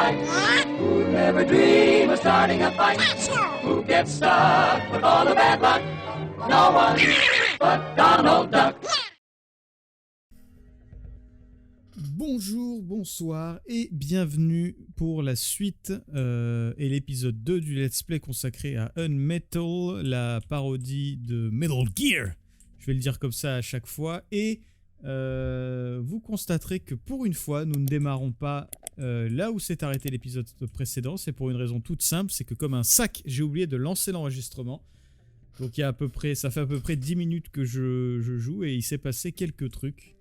fight? Who'd ever dream of starting a fight? Who gets stuck with all the bad luck? No one but Donald Duck. Bonjour, bonsoir et bienvenue pour la suite et l'épisode 2 du Let's Play consacré à UnMetal, la parodie de Metal Gear. Je vais le dire comme ça à chaque fois. Et vous constaterez que pour une fois, nous ne démarrons pas là où s'est arrêté l'épisode précédent. C'est pour une raison toute simple, c'est que comme un sac, j'ai oublié de lancer l'enregistrement. Donc il y a ça fait à peu près 10 minutes que je joue et il s'est passé quelques trucs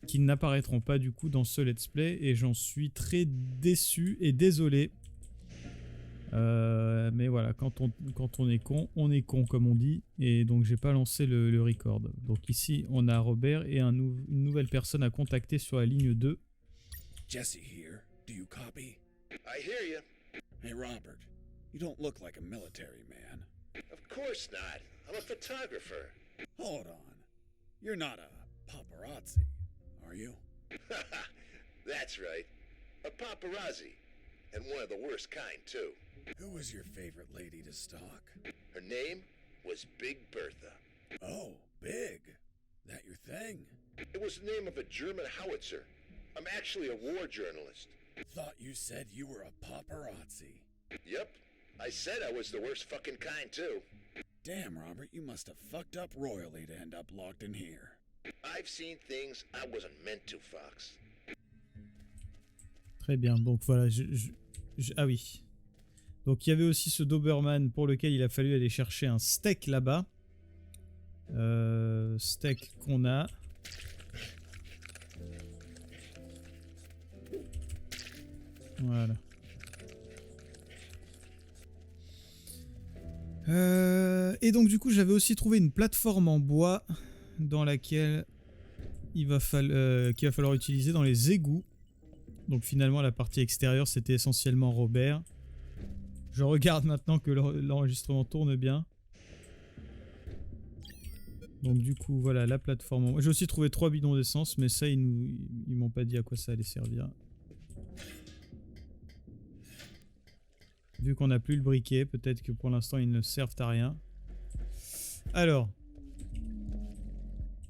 qui n'apparaîtront pas du coup dans ce let's play et j'en suis très déçu et désolé. Mais voilà, quand on est con comme on dit, et donc j'ai pas lancé le record. Donc ici on a Robert et une nouvelle personne à contacter sur la ligne 2. Jesse here. Do you copy? I hear you. Hey Robert, you don't look like a military man. Of course not. I'm a photographer. Hold on. You're not a paparazzi, are you? That's right. A paparazzi. And one of the worst kind, too. Who was your favorite lady to stalk? Her name was Big Bertha. Oh, Big. That your thing? It was the name of a German howitzer. I'm actually a war journalist. Thought you said you were a paparazzi. Yep. I said I was the worst fucking kind, too. Damn, Robert, you must have fucked up royally to end up locked in here. I've seen things I wasn't meant to, Fox. Très bien, donc voilà, ah oui. Donc il y avait aussi ce Doberman pour lequel il a fallu aller chercher un steak là-bas. Steak qu'on a. Voilà. Et donc du coup j'avais aussi trouvé une plateforme en bois dans laquelle qu'il va falloir utiliser dans les égouts. Donc finalement la partie extérieure c'était essentiellement Robert. Je regarde maintenant que l'enregistrement tourne bien. Donc du coup voilà la plateforme. J'ai aussi trouvé 3 bidons d'essence mais ça ils m'ont pas dit à quoi ça allait servir. Vu qu'on n'a plus le briquet, peut-être que pour l'instant ils ne servent à rien. Alors.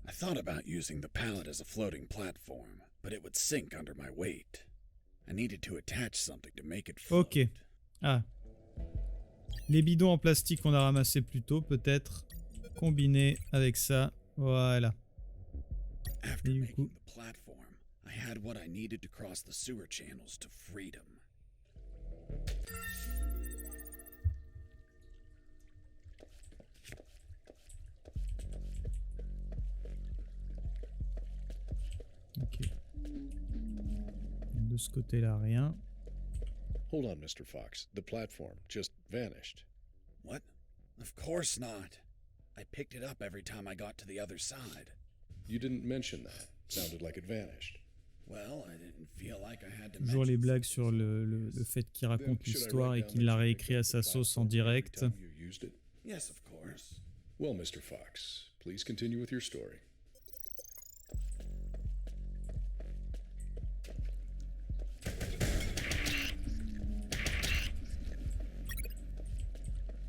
I thought about using the pallet as a floating platform, but it would sink under my weight. I needed to attach something to make it float. Ok. Ah. Les bidons en plastique qu'on a ramassés plus tôt, peut-être combinés avec ça. Voilà. After making the platform, I had what I needed to cross the sewer channels to freedom. Ok. De ce côté-là, rien. Hold on, Mr. Fox. The platform just vanished. What? Of course not. I picked it up every time I got to the other side. You didn't mention that. Sounded like it vanished. Well, I didn't feel like I had to Toujours les blagues sur le fait qu'il raconte l'histoire et qu'il l'a réécrit à sa sauce en direct. Yes, of course. Well, Mr. Fox, please continue with your story.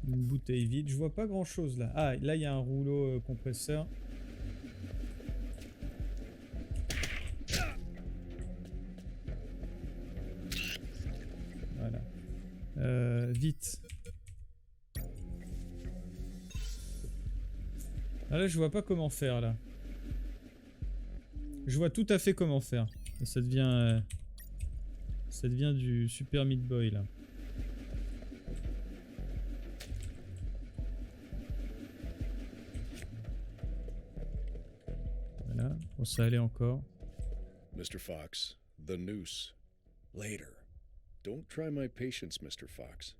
Une bouteille vide. Je vois pas grand chose là. Ah, là il y a un rouleau compresseur. Voilà. Vite. Ah là je vois pas comment faire là. Je vois tout à fait comment faire. Et ça devient du Super Meat Boy là. Voilà, bon ça allait encore. Mr. Fox, the noose. Later. Don't try my patience, Mr. Fox.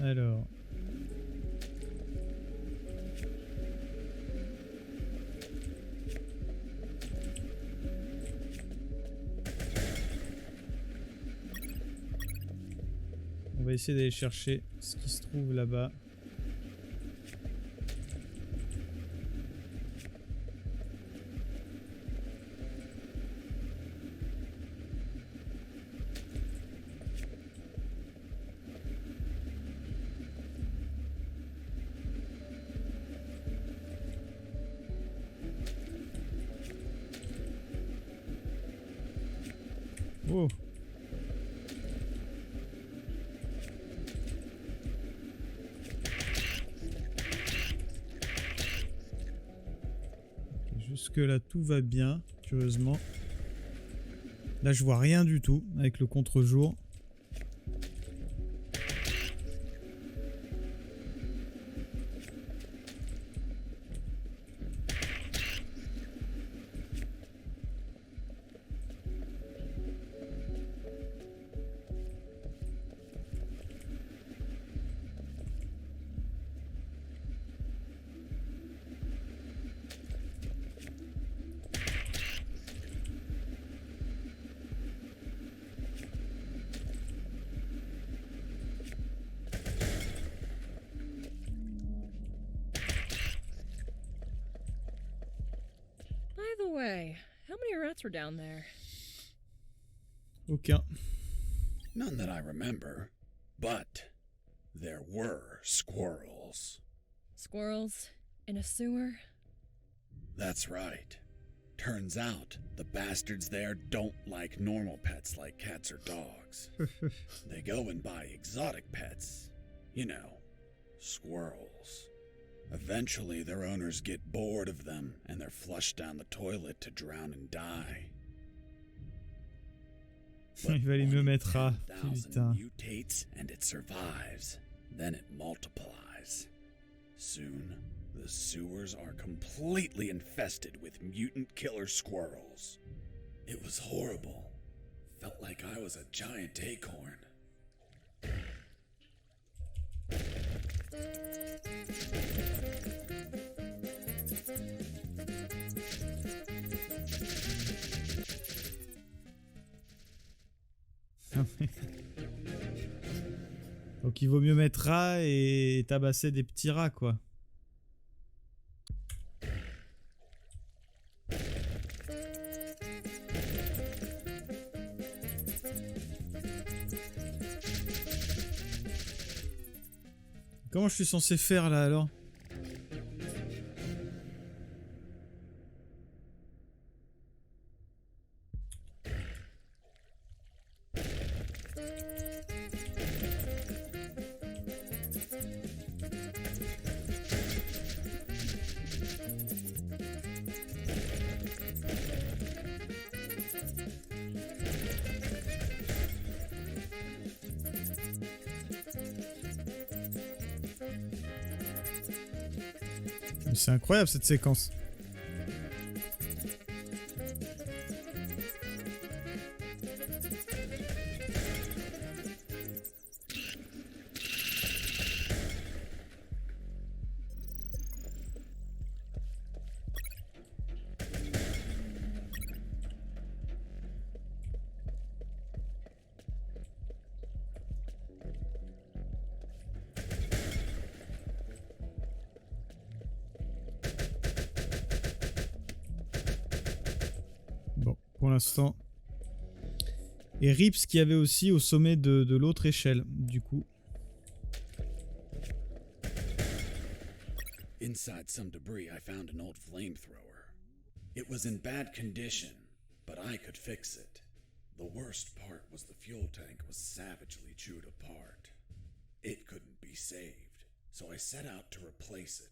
Alors. On va essayer d'aller chercher ce qui se trouve là-bas. Jusque là tout va bien, curieusement. Là je vois rien du tout avec le contre-jour. By the way, how many rats were down there? Aucun. None that I remember, but there were squirrels. Squirrels? In a sewer? That's right. Turns out the bastards there don't like normal pets like cats or dogs. They go and buy exotic pets. You know, squirrels. Eventually, their owners get bored of them and they're flushed down the toilet to drown and die. Il valait mieux mettre A. 1,000 Putain. mutates and it survives. Then it multiplies. Soon, the sewers are completely infested with mutant killer squirrels. It was horrible. Felt like I was a giant acorn. Donc il vaut mieux mettre A et tabasser des petits rats quoi. Comment je suis censé faire là alors? C'est incroyable cette séquence. Pour l'instant. Et Rips qui avait aussi au sommet de l'autre échelle, du coup. Inside some debris, I found an old flamethrower. It was in bad condition, but I could fix it. The worst part was the fuel tank was savagely chewed apart. It couldn't be saved, so I set out to replace it.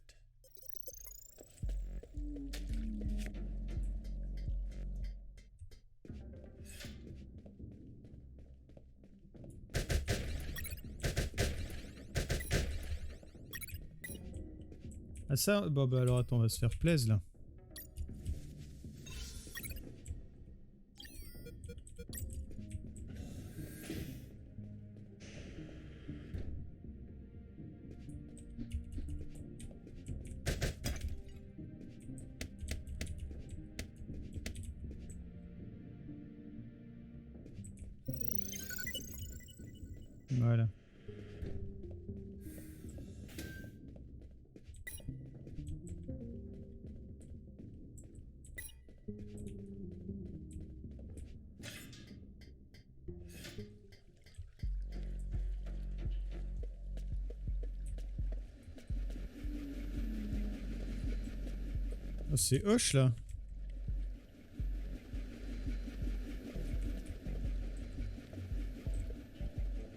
Ah ça, bon bah alors attends, on va se faire plaisir là. Voilà. Oh, c'est hoche là.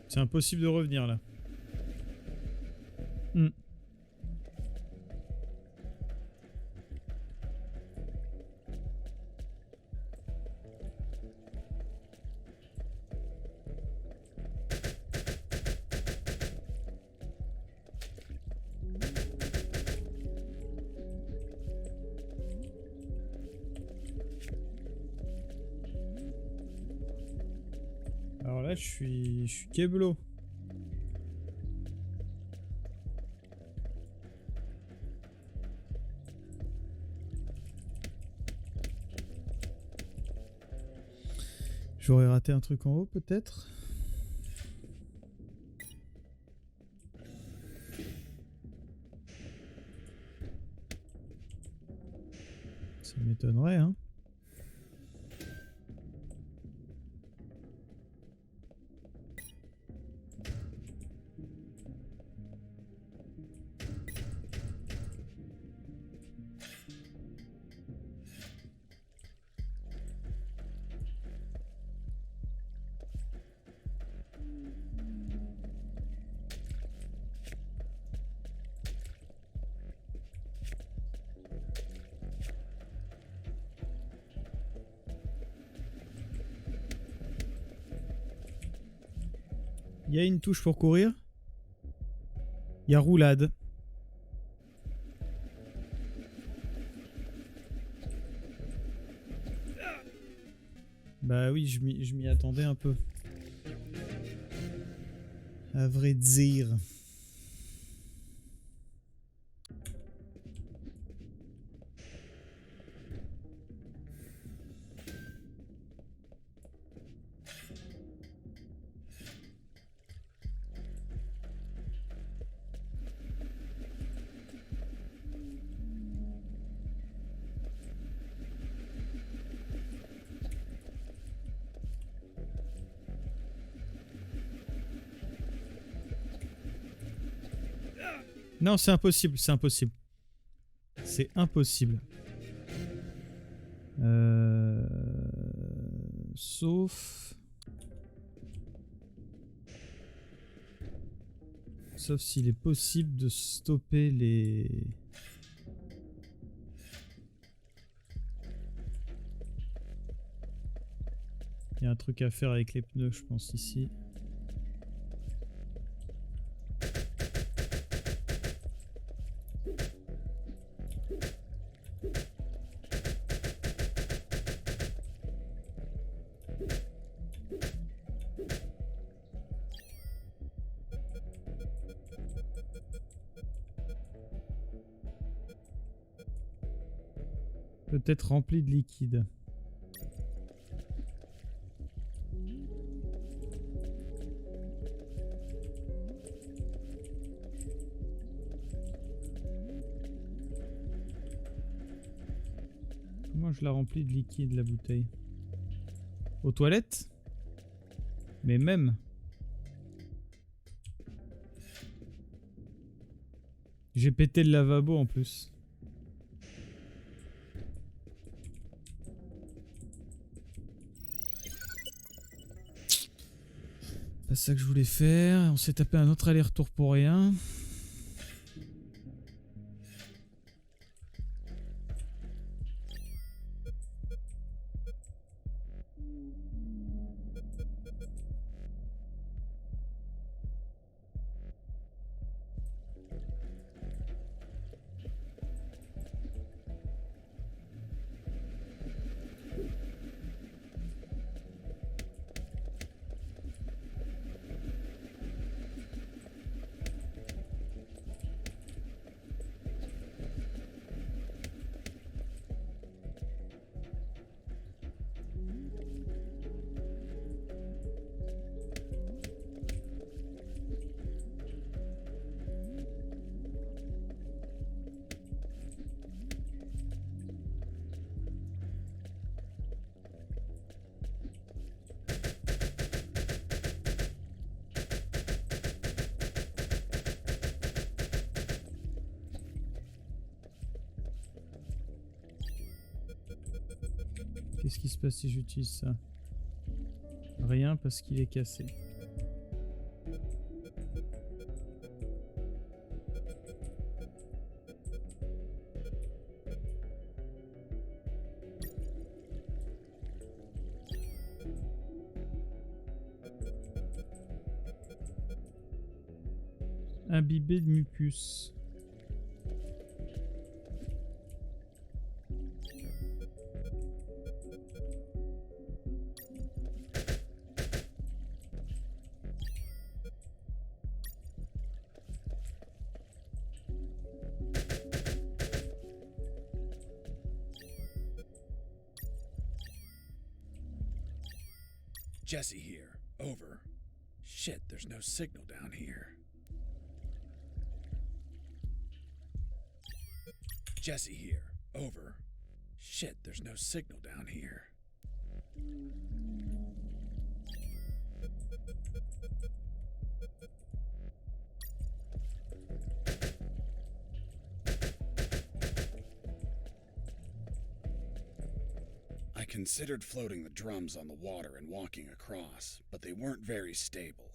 C'est impossible de revenir là. Ouais, je suis keblo. J'aurais raté un truc en haut peut-être. Ça m'étonnerait, hein. Il y a une touche pour courir. Il y a roulade. Bah oui, je m'y attendais un peu. À vrai dire. Non, c'est impossible, c'est impossible. C'est impossible. Sauf... Sauf s'il est possible de stopper les... Il y a un truc à faire avec les pneus, je pense, ici. Peut-être rempli de liquide. Comment je la remplis de liquide, la bouteille? Aux toilettes? Mais même. J'ai pété le lavabo en plus. Pas ça que je voulais faire. On s'est tapé un autre aller-retour pour rien. Qu'est-ce qui se passe si j'utilise ça? Rien parce qu'il est cassé. Imbibé de mucus. Jesse here. Over. Shit, there's no signal down here. Jesse here. Over. Shit, there's no signal down here. I considered floating the drums on the water and walking across, but they weren't very stable.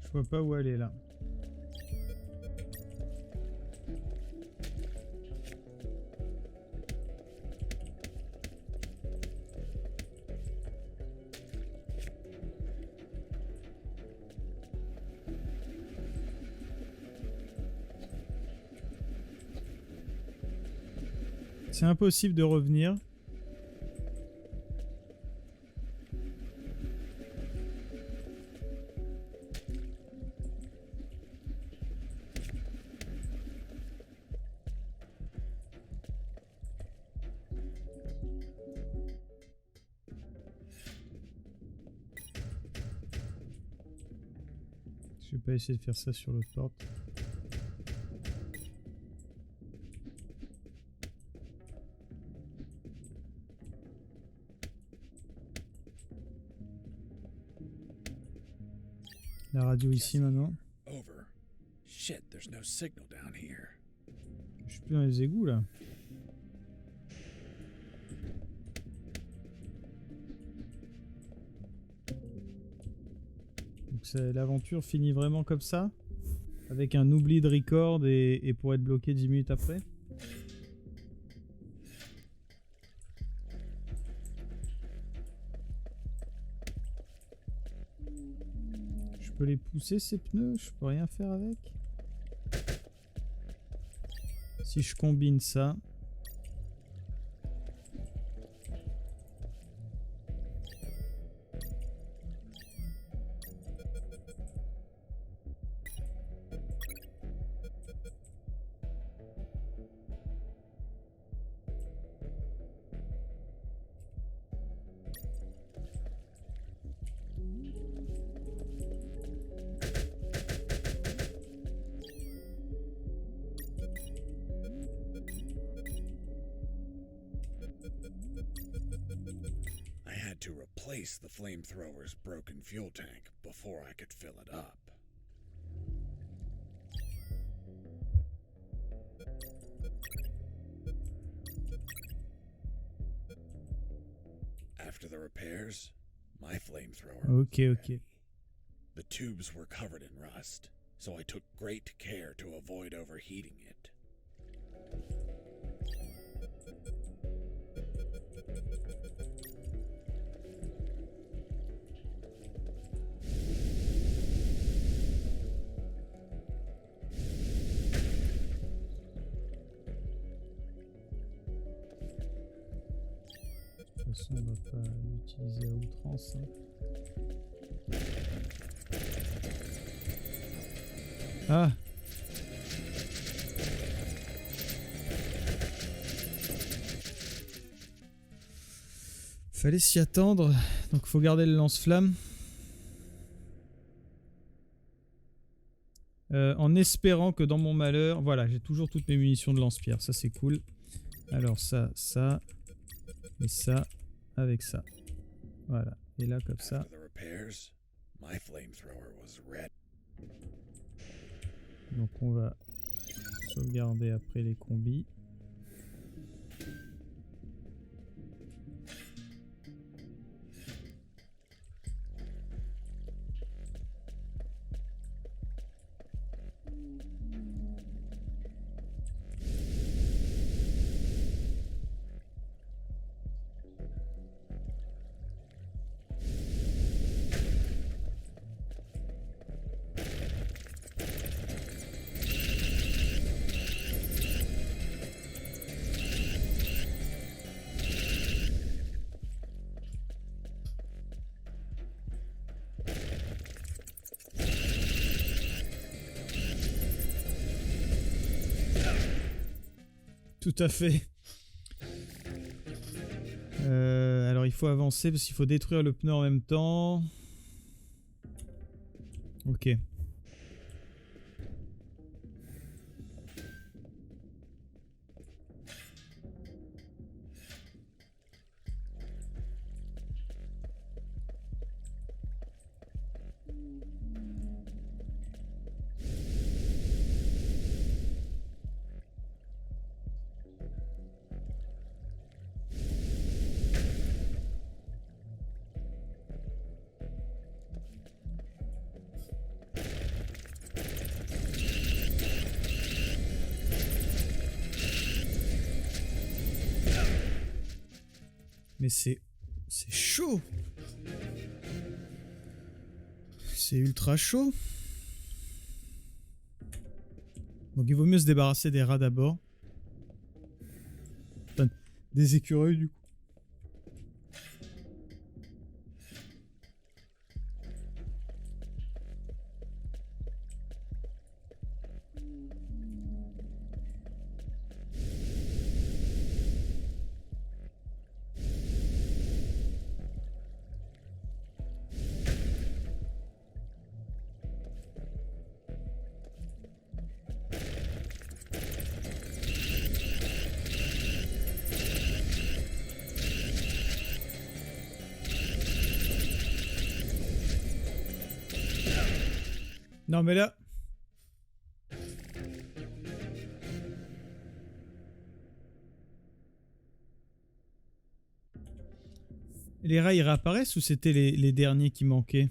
Je vois pas où aller là. C'est impossible de revenir. Je vais pas essayer de faire ça sur l'autre porte. La radio ici maintenant. Over. Shit, there's no signal down here. Je suis plus dans les égouts là. Donc l'aventure finit vraiment comme ça, avec un oubli de record et pour être bloqué 10 minutes après. Je peux les pousser ces pneus, je peux rien faire avec. Si je combine ça. To replace the flamethrower's broken fuel tank before I could fill it up. After the repairs, my flamethrower was ready. The tubes were covered in rust, so I took great care to avoid overheating it. De toute façon, on va pas l'utiliser à outrance. Ah! Fallait s'y attendre, donc faut garder le lance-flamme. En espérant que dans mon malheur, voilà, j'ai toujours toutes mes munitions de lance-pierre, ça c'est cool. Alors ça, et ça, avec ça. Voilà, et là comme ça. Donc on va sauvegarder après les combis. Tout à fait. Alors il faut avancer parce qu'il faut détruire le pneu en même temps. Ok. Mais c'est chaud. C'est ultra chaud. Donc il vaut mieux se débarrasser des rats d'abord. Enfin, des écureuils du coup. Non mais là... Les rats ils réapparaissent ou c'était les derniers qui manquaient?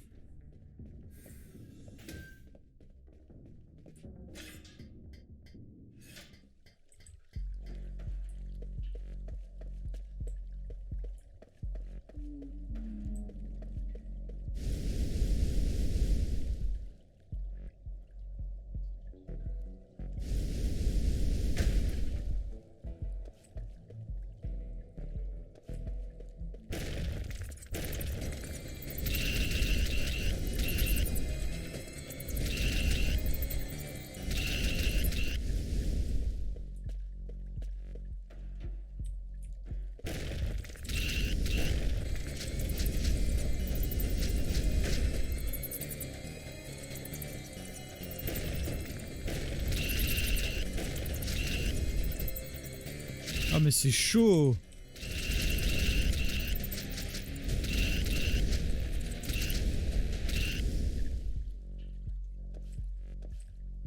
Ah mais c'est chaud.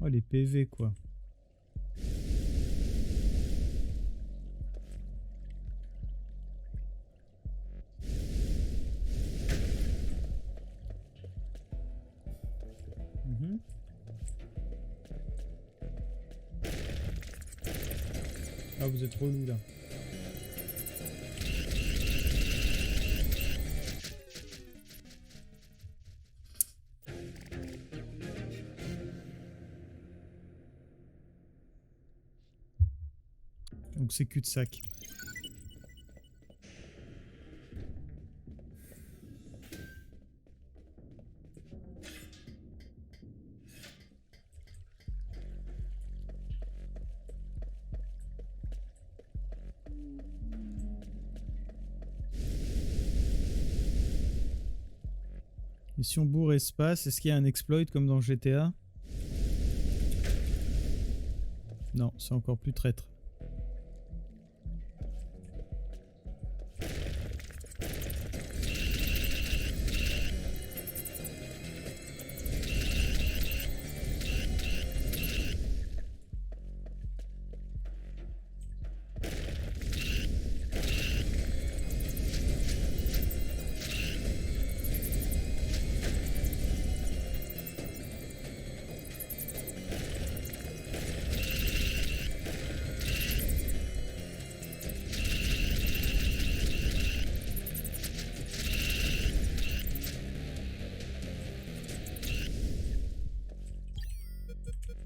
Oh les PV quoi. Mhm. Ah vous êtes relou là. Donc c'est cul-de-sac. Mission bourg espace, est-ce qu'il y a un exploit comme dans GTA? Non, c'est encore plus traître.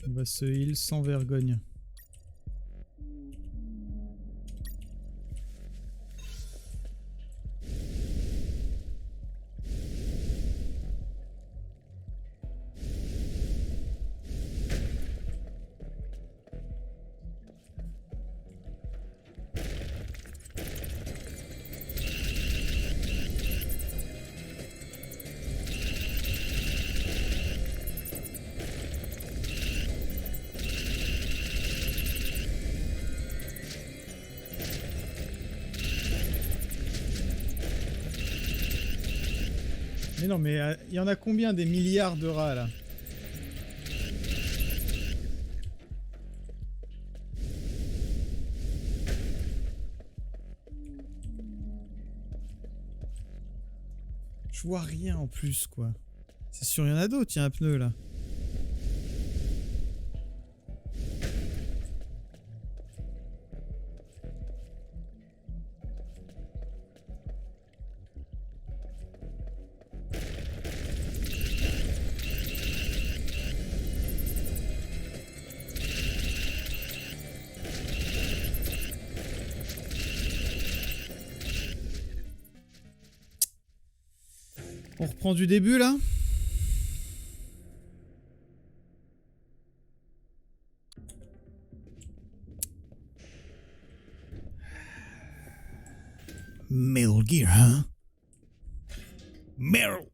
On va se heal sans vergogne. Mais non, mais il y en a combien des milliards de rats là? Je vois rien en plus quoi. C'est sûr, il y en a d'autres, il y a un pneu là. On reprend du début là. Metal Gear, hein? Metal.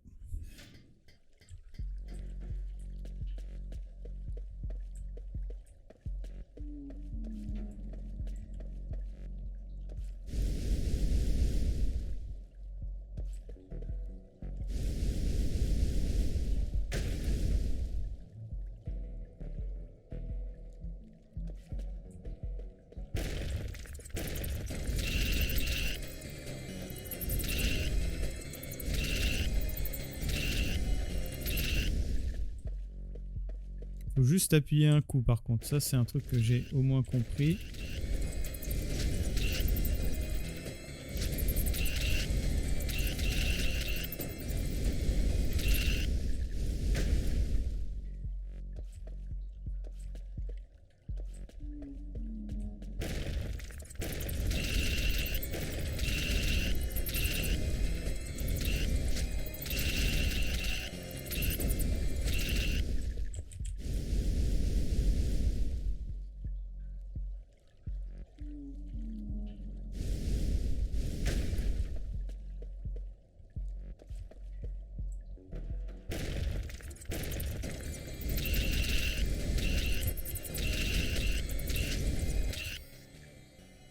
Faut juste appuyer un coup par contre, ça c'est un truc que j'ai au moins compris.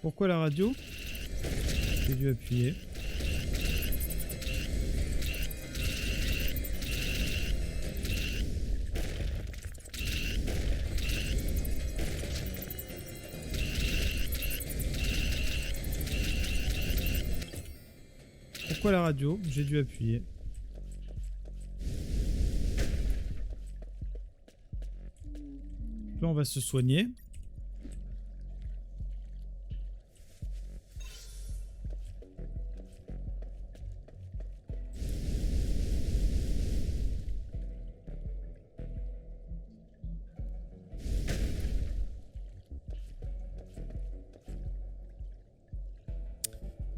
Pourquoi la radio? J'ai dû appuyer. Pourquoi la radio? J'ai dû appuyer. Là on va se soigner.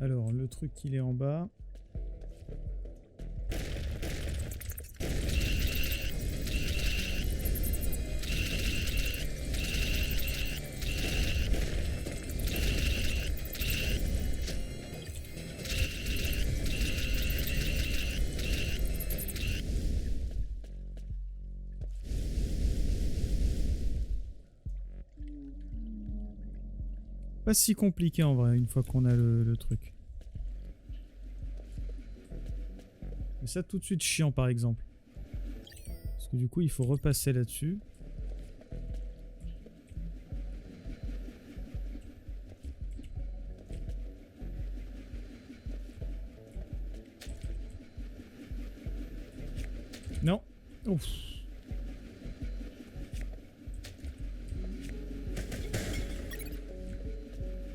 Alors, le truc il est en bas. Pas si compliqué en vrai, une fois qu'on a le truc. Mais ça tout de suite chiant par exemple. Parce que du coup il faut repasser là-dessus. Non. Ouf.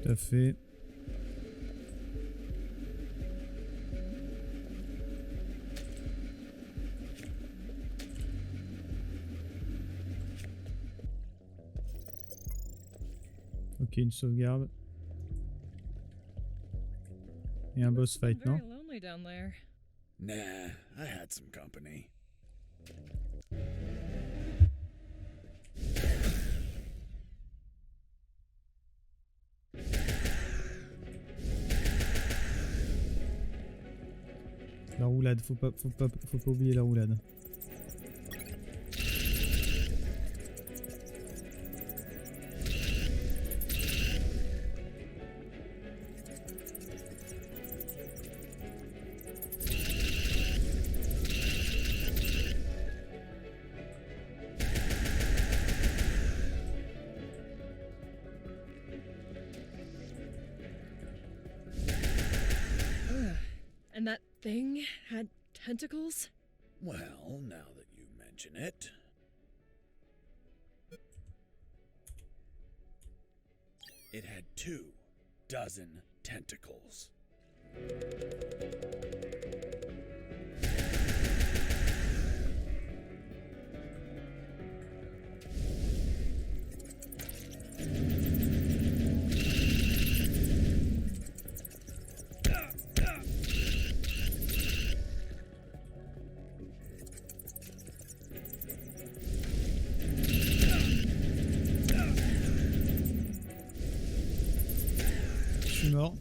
Tout à fait. Ok, une sauvegarde. Et un boss fight, non? Very lonely down there. Nah, I had some company. La roulade, faut pas oublier la roulade. thing had tentacles? Well, now that you mention it. It had 24 tentacles. Je suis mort.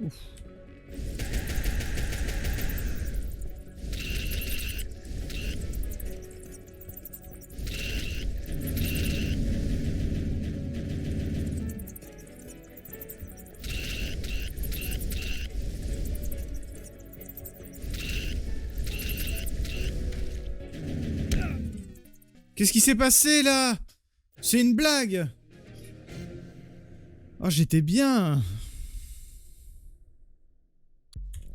Ouf. Qu'est-ce qui s'est passé là? C'est une blague! Oh, j'étais bien!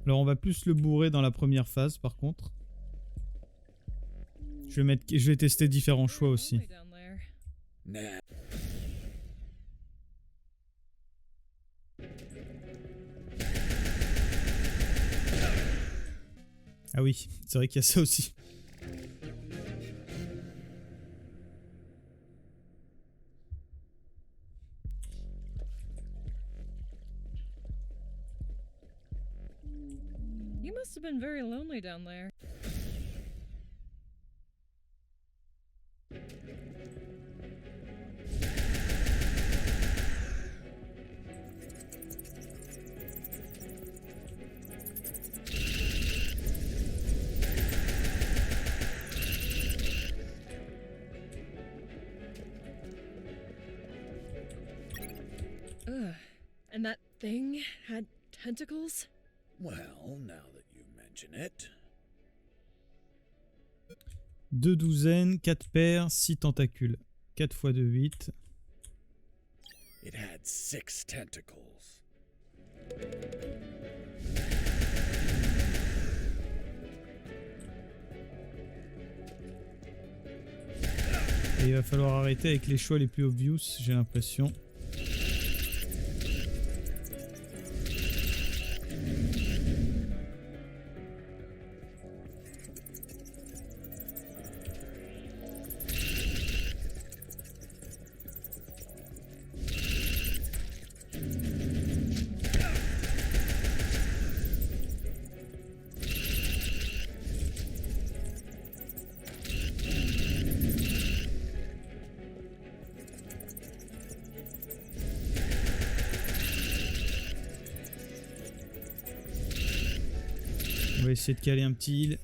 Alors on va plus le bourrer dans la première phase par contre. Je vais tester différents choix aussi. Lonely down there. Nah. Ah oui, c'est vrai qu'il y a ça aussi. You must have been very lonely down there. Ugh. And that thing had tentacles? Well, now that you mention it. 2 douzaines, 4 paires, 6 tentacules. 4 fois 2, 8. It had 6 tentacles. Et il va falloir arrêter avec les choix les plus obvious, j'ai l'impression. On va essayer de caler un petit heal.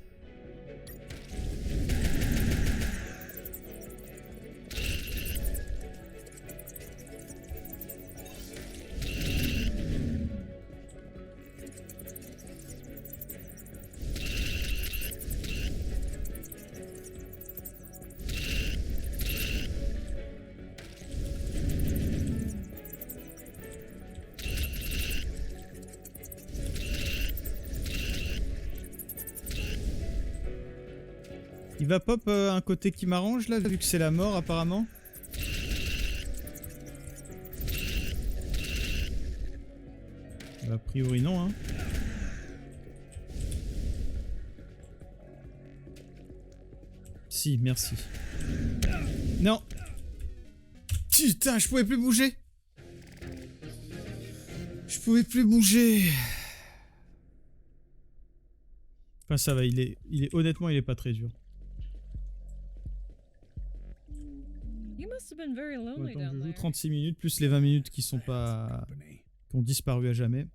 Il va pop un côté qui m'arrange là, vu que c'est la mort apparemment. A priori non hein. Si, merci. Non. Putain, je pouvais plus bouger. Je pouvais plus bouger. Enfin ça va, il est honnêtement il est pas très dur. You must have been very lonely Attends, down je joue there. 36 minutes plus les 20 minutes qui sont pas qui ont disparu à jamais.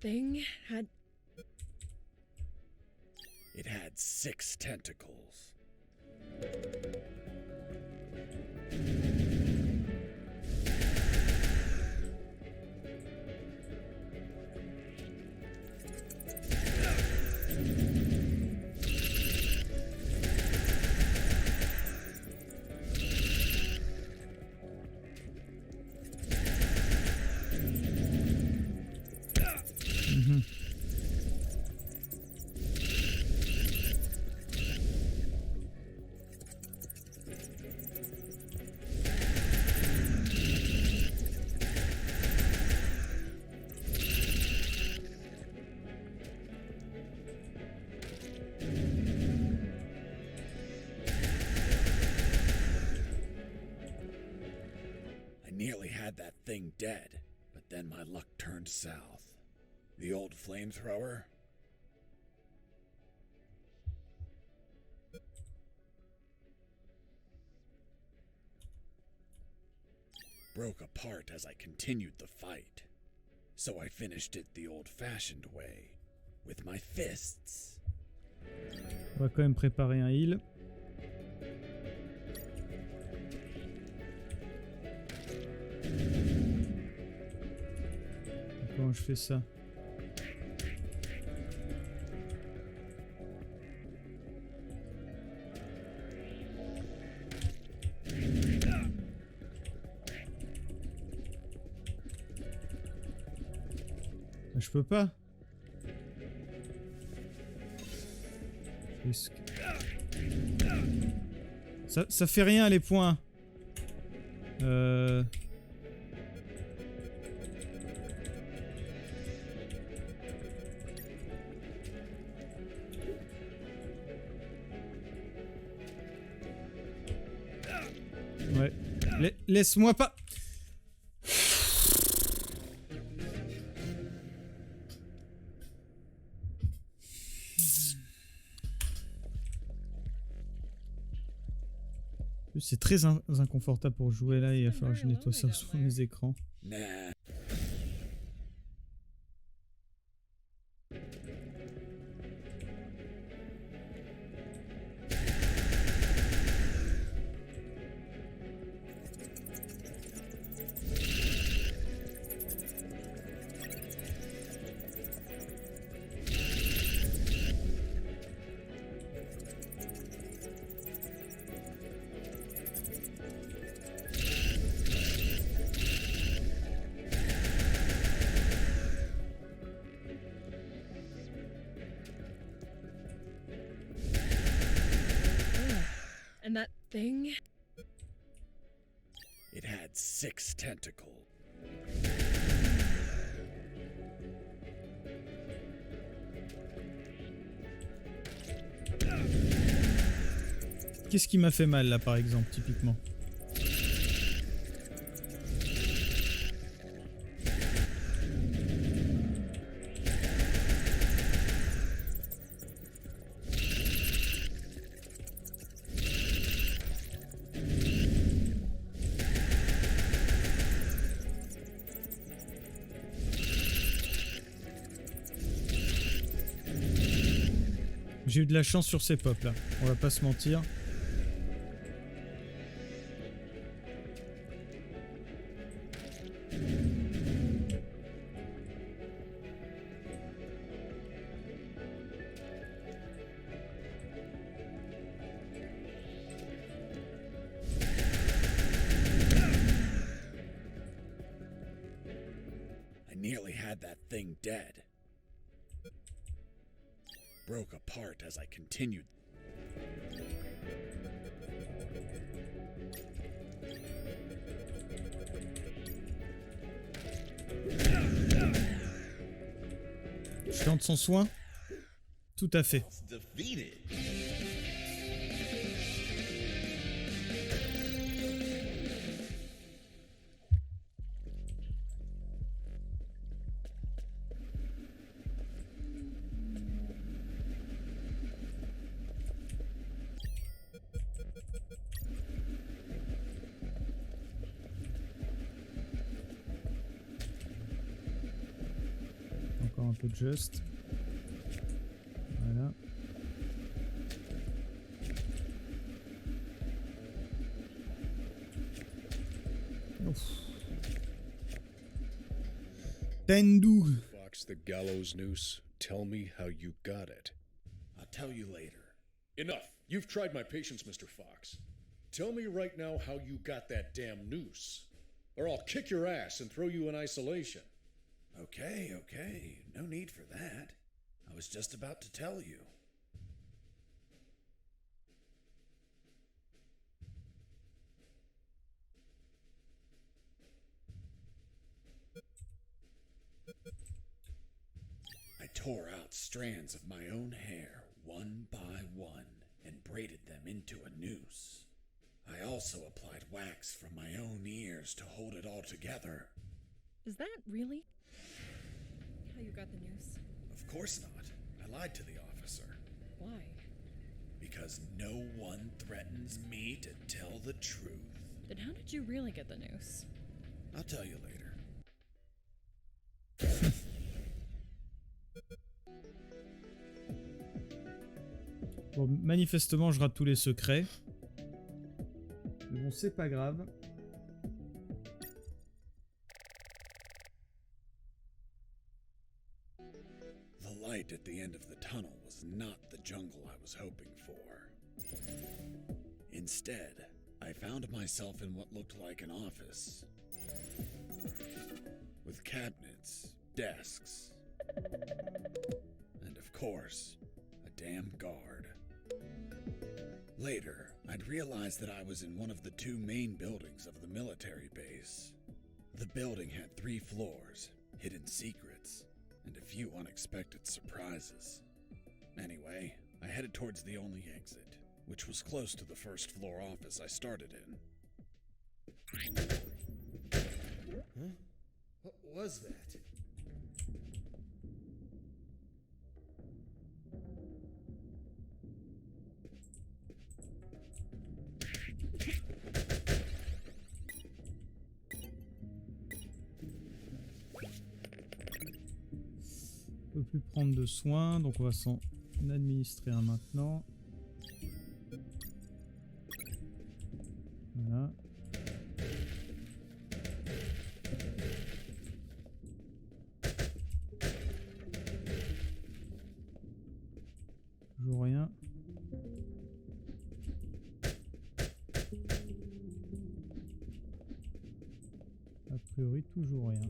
thing had... It had 6 tentacles. Nearly had that thing dead, but then my luck turned south. The old flamethrower? Broke apart as I continued the fight. So I finished it the old-fashioned way, with my fists. On va quand même préparer un heal. Comment je fais ça? Je peux pas. Ça fait rien les points. Ouais. Laisse-moi pas. C'est très inconfortable pour jouer là, il va falloir que je nettoie ça sur mes écrans. Nah. And that thing? It had 6 tentacles. Qu'est-ce qui m'a fait mal là par exemple, typiquement? J'ai eu de la chance sur ces pops là, on va pas se mentir. I nearly had that thing dead. Broke apart as I continued. Je tente son soin. Tout à fait. peu juste. Voilà. Ouf. Tendu. Fox, the gallows noose. Tell me how you got it. I'll tell you later. Enough. You've tried my patience, Mr. Fox. Tell me right now how you got that damn noose. Or I'll kick your ass and throw you in isolation. Okay. No need for that. I was just about to tell you. I tore out strands of my own hair, one by one, and braided them into a noose. I also applied wax from my own ears to hold it all together. Is that really how you got the noose? Of course not. I lied to the officer. Why? Because no one threatens me to tell the truth. Then how did you really get the noose? I'll tell you later. Bon, manifestement, je rate tous les secrets. Mais bon, c'est pas grave. The light at the end of the tunnel was not the jungle I was hoping for. Instead, I found myself in what looked like an office. With cabinets, desks, and of course, a damn guard. Later, I'd realized that I was in one of the two main buildings of the military base. The building had 3 floors, hidden secrets, and a few unexpected surprises. Anyway, I headed towards the only exit, which was close to the first floor office I started in. Huh? What was that? On peut plus prendre de soins, donc on va s'en administrer un maintenant. Voilà. Toujours rien. A priori, toujours rien.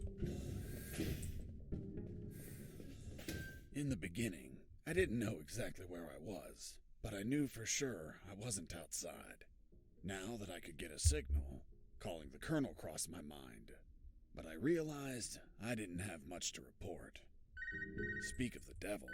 In the beginning, I didn't know exactly where I was, but I knew for sure I wasn't outside. Now that I could get a signal, calling the colonel crossed my mind, but I realized I didn't have much to report. Speak of the devil.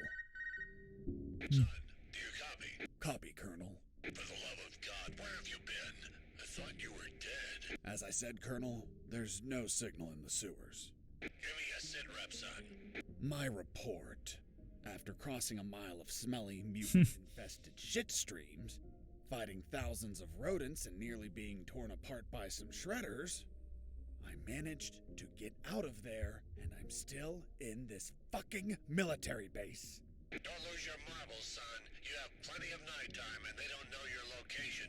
Son, do you copy? Copy, Colonel. For the love of God, where have you been? I thought you were dead. As I said, Colonel, there's no signal in the sewers. Give me a sit rep, son. My report. After crossing a mile of smelly, mutant-infested shit streams, fighting thousands of rodents and nearly being torn apart by some shredders, I managed to get out of there, and I'm still in this fucking military base. Don't lose your marbles, son. You have plenty of nighttime and they don't know your location.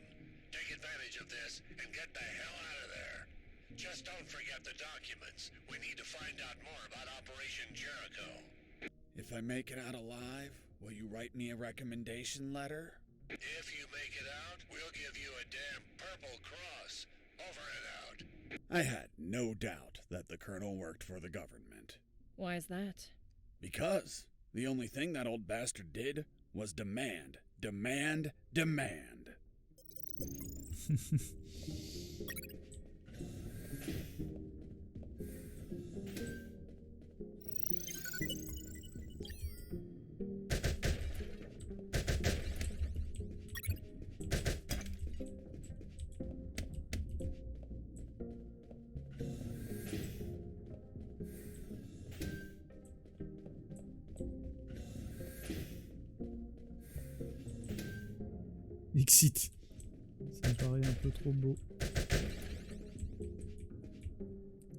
Take advantage of this and get the hell out of there. Just don't forget the documents. We need to find out more about Operation Jericho. If I make it out alive, will you write me a recommendation letter? If you make it out, we'll give you a damn purple cross. Over and out. I had no doubt that the colonel worked for the government. Why is that? Because the only thing that old bastard did was demand, demand, demand. Exit. Ça me paraît un peu trop beau.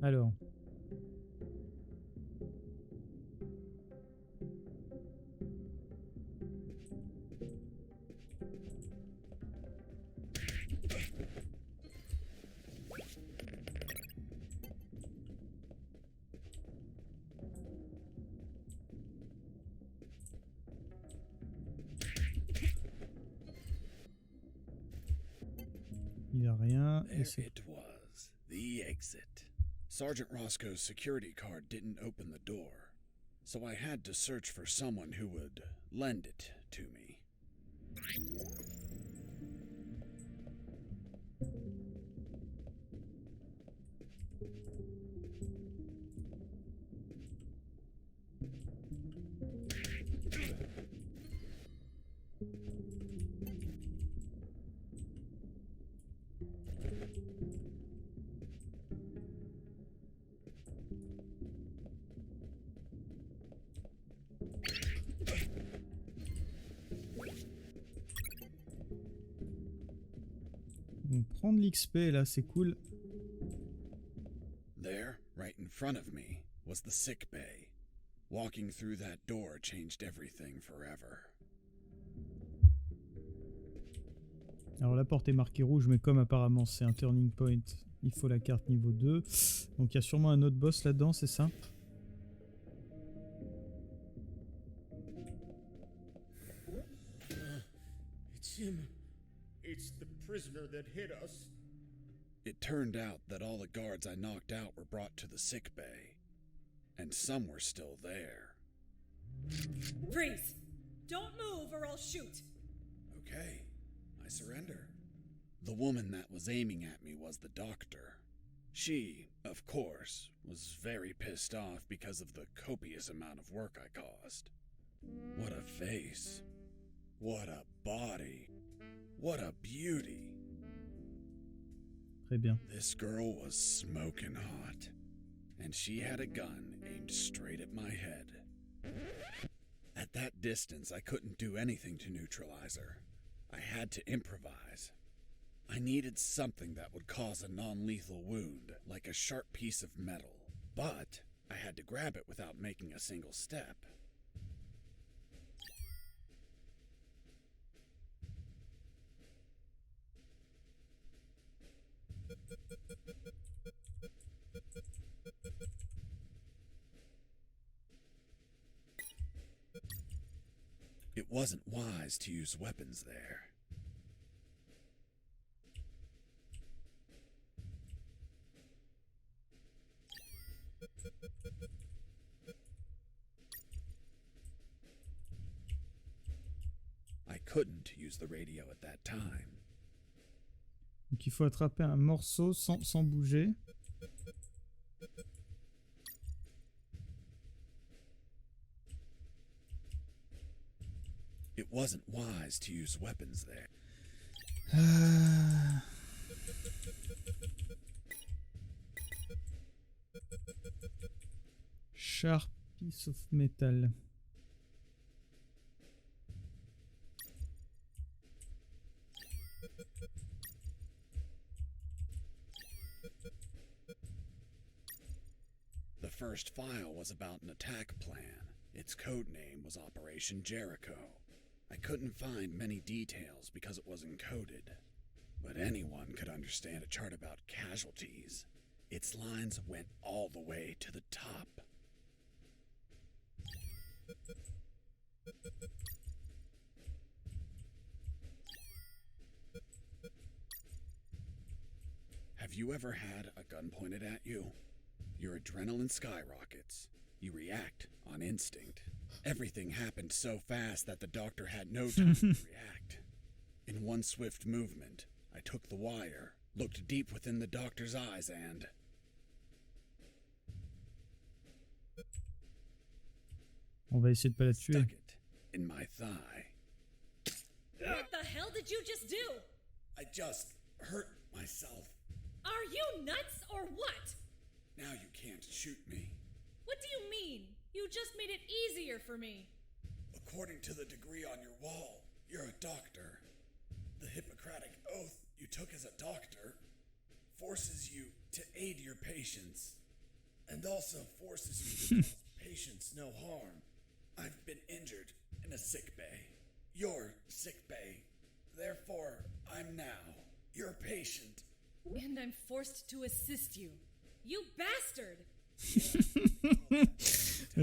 Alors. Il a rien. Et There c'est... it was, the exit. Sergeant Roscoe's security card didn't open the door, so I had to search for someone who would lend it to me. On prend de l'XP là, c'est cool. There, right in front of me, was the sick bay. Walking through that door changed everything forever. Alors la porte est marquée rouge, mais comme apparemment c'est un turning point, il faut la carte niveau 2. Donc il y a sûrement un autre boss là-dedans, c'est ça? It's him. It's the prisoner that hit us. It turned out that all the guards I knocked out were brought to the sick bay, and some were still there. Freeze! Don't move or I'll shoot! Okay, I surrender. The woman that was aiming at me was the doctor. She, of course, was very pissed off because of the copious amount of work I caused. What a face. What a body. What a beauty. Très bien. This girl was smoking hot, and she had a gun aimed straight at my head. At that distance, I couldn't do anything to neutralize her. I had to improvise. I needed something that would cause a non-lethal wound, like a sharp piece of metal. But I had to grab it without making a single step. It wasn't wise to use weapons there. I couldn't use the radio at that time. Donc il faut attraper un morceau sans bouger. It wasn't wise to use weapons there. Sharp piece of metal. The first file was about an attack plan. Its code name was Operation Jericho. I couldn't find many details because it was encoded, but anyone could understand a chart about casualties. Its lines went all the way to the top. Have you ever had a gun pointed at you? Your adrenaline skyrockets. You react on instinct. Everything happened so fast that the doctor had no time to react. In one swift movement, I took the wire, looked deep within the doctor's eyes, and... On va essayer de pas la tuer. stuck it in my thigh. What the hell did you just do? I just hurt myself. Are you nuts or what? Now you can't shoot me. What do you mean? You just made it easier for me. According to the degree on your wall, you're a doctor. The Hippocratic oath you took as a doctor forces you to aid your patients, and also forces you to cause patients no harm. I've been injured in a sick bay. Your sick bay. Therefore, I'm now your patient. And I'm forced to assist you. You bastard!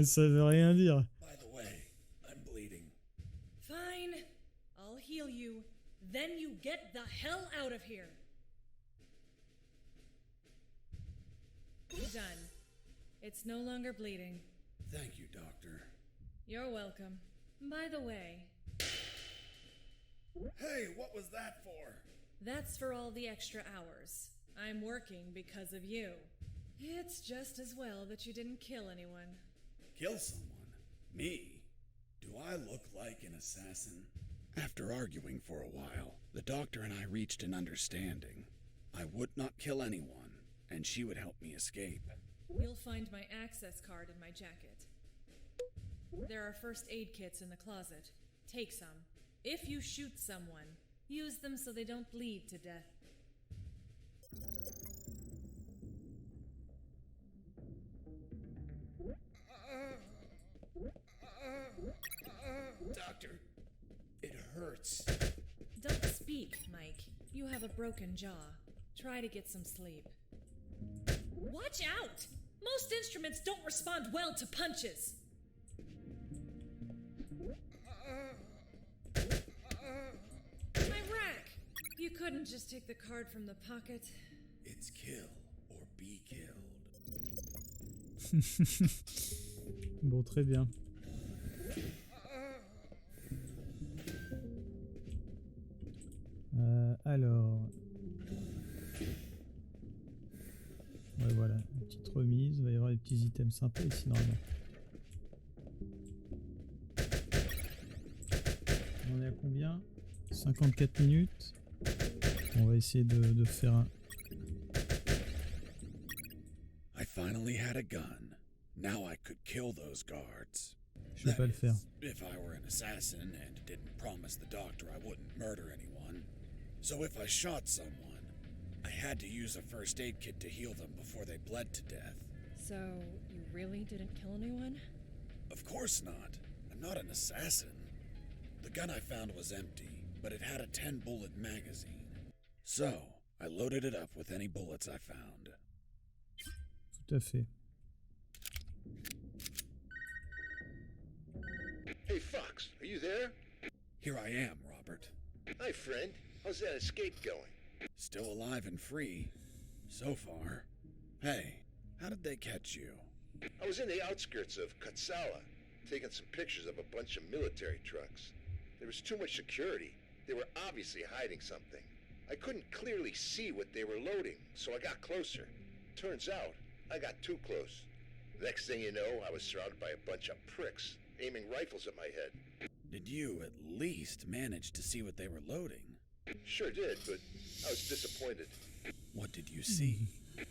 Ça veut rien dire. By the way, I'm bleeding. Fine. I'll heal you. Then you get the hell out of here. done. It's no longer bleeding. Thank you, Doctor. You're welcome. By the way, Hey, what was that for? that's for all the extra hours. I'm working because of you. It's just as well that you didn't kill anyone. Kill someone? Me? Do I look like an assassin? After arguing for a while, the doctor and I reached an understanding. I would not kill anyone, and she would help me escape. You'll find my access card in my jacket. There are first aid kits in the closet. Take some. If you shoot someone, use them so they don't bleed to death. Doctor, it hurts. Don't speak, Mike. You have a broken jaw. Try to get some sleep. Watch out! Most instruments don't respond well to punches. My rack! You couldn't just take the card from the pocket. It's kill or be killed. Bon, très bien. Alors... Ouais, voilà, une petite remise. Il va y avoir des petits items sympas ici, normalement. On est à combien? 54 minutes. On va essayer de faire un... I finally had a gun. Now I could kill those guards. Je vais pas le faire. If I were an assassin and didn't promise the doctor I wouldn't murder anyone. So if I shot someone, I had to use a first aid kit to heal them before they bled to death. So, you really didn't kill anyone? Of course not. I'm not an assassin. The gun I found was empty, but it had a 10-bullet magazine. So, I loaded it up with any bullets I found. Tout à fait. Hey, Fox, are you there? Here I am, Robert. Hi, friend. How's that escape going? Still alive and free. So far. Hey, how did they catch you? I was in the outskirts of Katsala, taking some pictures of a bunch of military trucks. There was too much security. They were obviously hiding something. I couldn't clearly see what they were loading, so I got closer. Turns out, I got too close. Next thing you know, I was surrounded by a bunch of pricks, aiming rifles at my head. Did you at least manage to see what they were loading? Sure did, but I was disappointed. What did you see?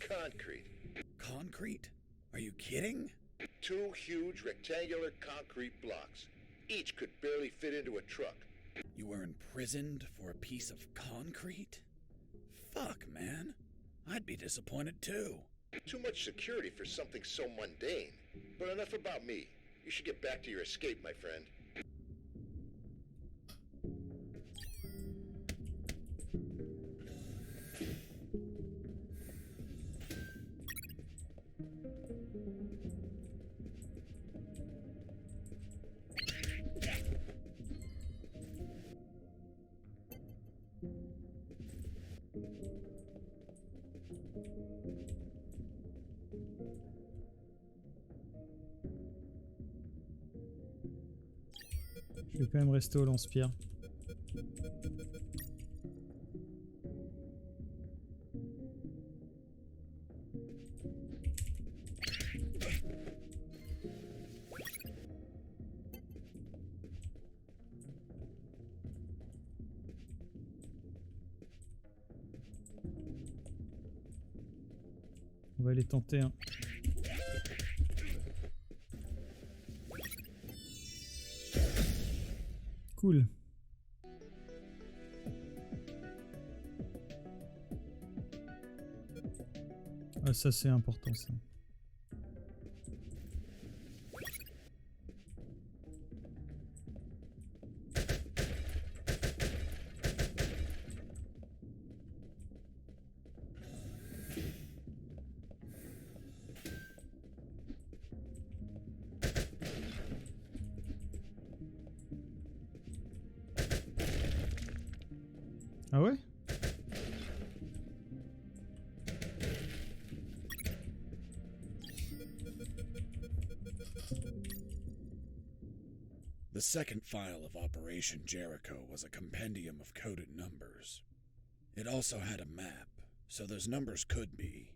Concrete. Concrete? Are you kidding? 2 huge rectangular concrete blocks. Each could barely fit into a truck. You were imprisoned for a piece of concrete? Fuck, man. I'd be disappointed too. Too much security for something so mundane. But enough about me. You should get back to your escape, my friend. Je vais quand même rester au lance-pierre. On va aller tenter un... Cool. Ah, ça c'est important ça. Ah ouais? second file of Operation Jericho was a compendium of coded numbers. It also had a map, so those numbers could be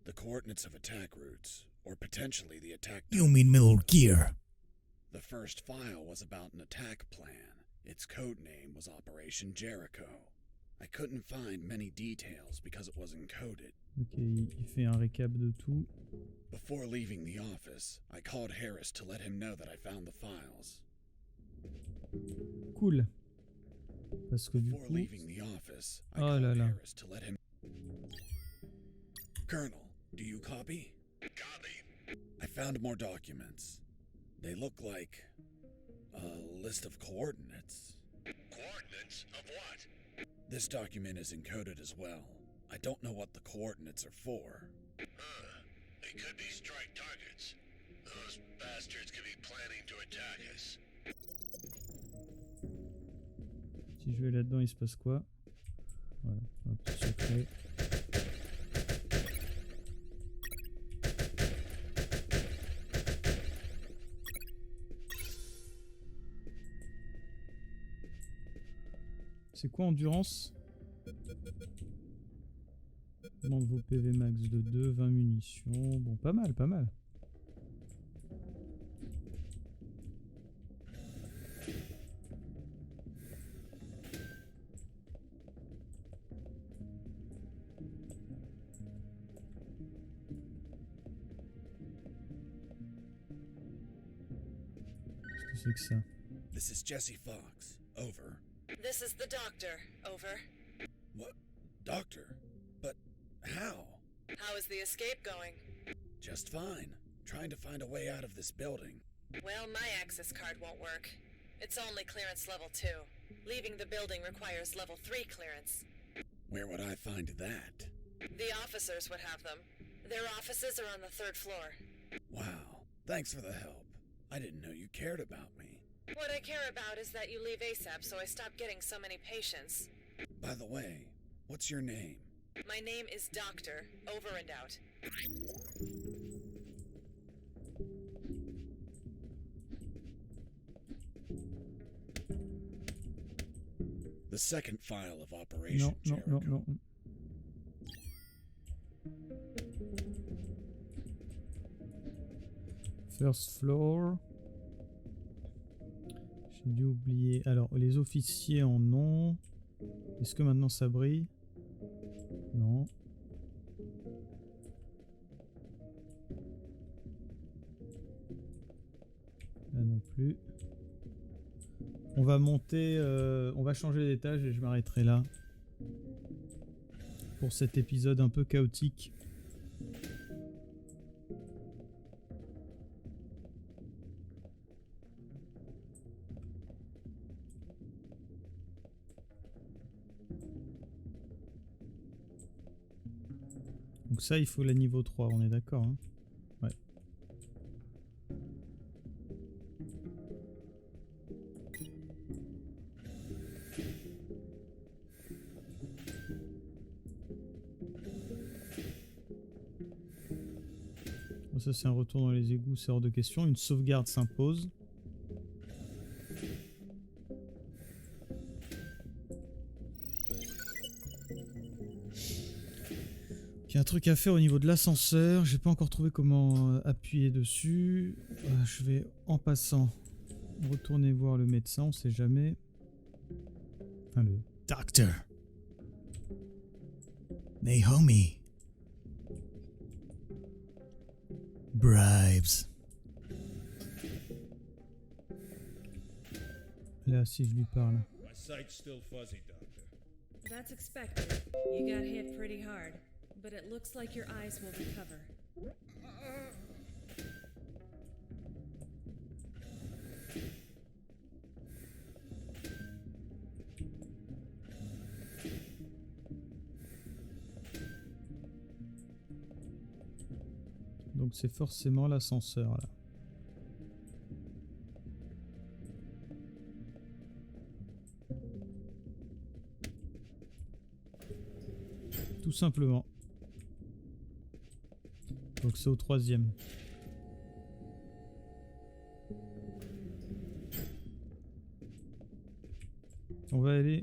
the coordinates of attack routes, or potentially the attack... You mean Metal Gear? The first file was about an attack plan. Its code name was Operation Jericho. I couldn't find many details because it was encoded. Ok, il fait un récap de tout. Before leaving the office, I called Harris to let him know that I found the files. Cool. Parce que du Before coup... leaving the office, I Oh called là là. Harris to let him... Colonel, do you copy? Copy. I found more documents. They look like a list of coordinates. Coordinates of what? This document is encoded as well. I don't know what the coordinates are for. They could be strike targets. Those bastards could be planning to attack us. Si je vais là-dedans, il se passe quoi? Voilà, un petit secret. C'est quoi endurance? Demande vos PV max de 2, 20 munitions. Bon, pas mal, pas mal. Qu'est-ce que c'est que ça? This is Jesse Fox. Over. This is the doctor. Over. What? Doctor? But how? How is the escape going? Just fine. Trying to find a way out of this building. Well, my access card won't work. It's only clearance level 2. Leaving the building requires level 3 clearance. Where would I find that? The officers would have them. Their offices are on the 3rd floor. Wow. Thanks for the help. I didn't know you cared about me. What I care about is that you leave ASAP so I stop getting so many patients. By the way, what's your name? My name is Doctor. Over and out. The second file of Operation Non, non, non, Jericho. non. First floor. J'ai dû oublier. Alors, les officiers en ont. Est-ce que maintenant ça brille? Non. Là non plus. On va monter, on va changer d'étage et je m'arrêterai là. Pour cet épisode un peu chaotique. Donc ça, il faut la niveau 3, on est d'accord, hein? Ouais. Bon, ça, c'est un retour dans les égouts, c'est hors de question. Une sauvegarde s'impose. Il y a un truc à faire au niveau de l'ascenseur. J'ai pas encore trouvé comment appuyer dessus. Je vais en passant retourner voir le médecin, on sait jamais. Enfin, le doctor. Naomi. Bribes. Là, si je lui parle. My sight's still fuzzy, Doctor. That's expected. You got hit pretty hard. But it looks like your eyes will recover. Donc c'est forcément l'ascenseur là. Tout simplement. Donc c'est au 3e. On va aller...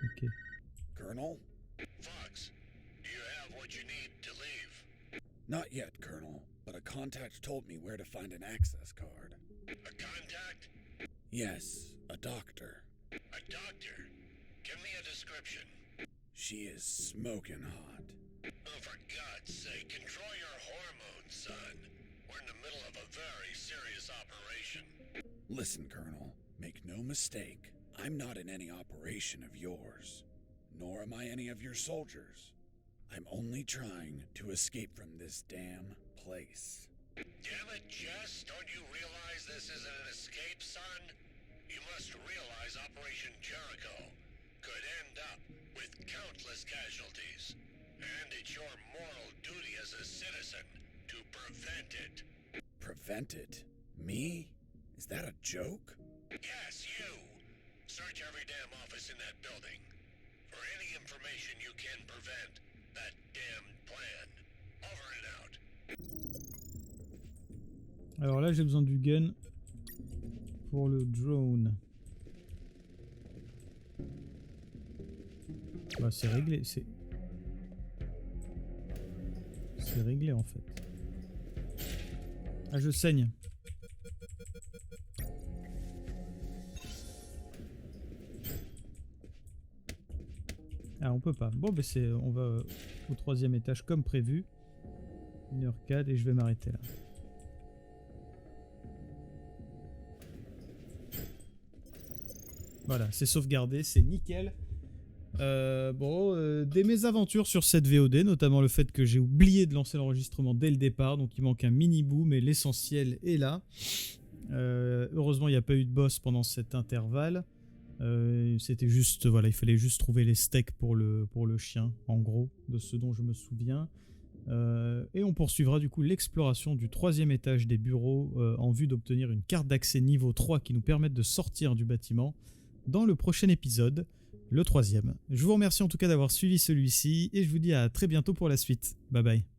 Ok. Colonel? Fox, do you have what you need to leave? Not yet, Colonel, but a contact told me where to find an access card. A contact? Yes, a doctor. A doctor? Give me a description. She is smoking hot. Oh, for God's sake, control your hormones, son. We're in the middle of a very serious operation. Listen, Colonel, make no mistake. I'm not in any operation of yours, nor am I any of your soldiers. I'm only trying to escape from this damn place. Damn it, Jess, don't you realize this isn't an escape, son? You must realize Operation Jericho could end up with countless casualties. And it's your moral duty as a citizen to prevent it. Prevent it? Me? Is that a joke? Yes, you. Search every damn office in that building for any information you can prevent that damned plan. Over and out. Alors là, j'ai besoin du gun pour le drone. Bah, c'est réglé, c'est réglé en fait. Ah, je saigne. Ah, on peut pas. Bon, ben on va au 3e étage comme prévu. 1h04 et je vais m'arrêter là. Voilà, c'est sauvegardé, c'est nickel. Des mésaventures sur cette VOD, notamment le fait que j'ai oublié de lancer l'enregistrement dès le départ, donc il manque un mini bout, mais l'essentiel est là. Heureusement, il n'y a pas eu de boss pendant cet intervalle. C'était juste, voilà, il fallait juste trouver les steaks pour le chien, en gros, de ce dont je me souviens. Et on poursuivra du coup l'exploration du 3e étage des bureaux en vue d'obtenir une carte d'accès niveau 3 qui nous permette de sortir du bâtiment dans le prochain épisode, le 3e. Je vous remercie en tout cas d'avoir suivi celui-ci et je vous dis à très bientôt pour la suite. Bye bye.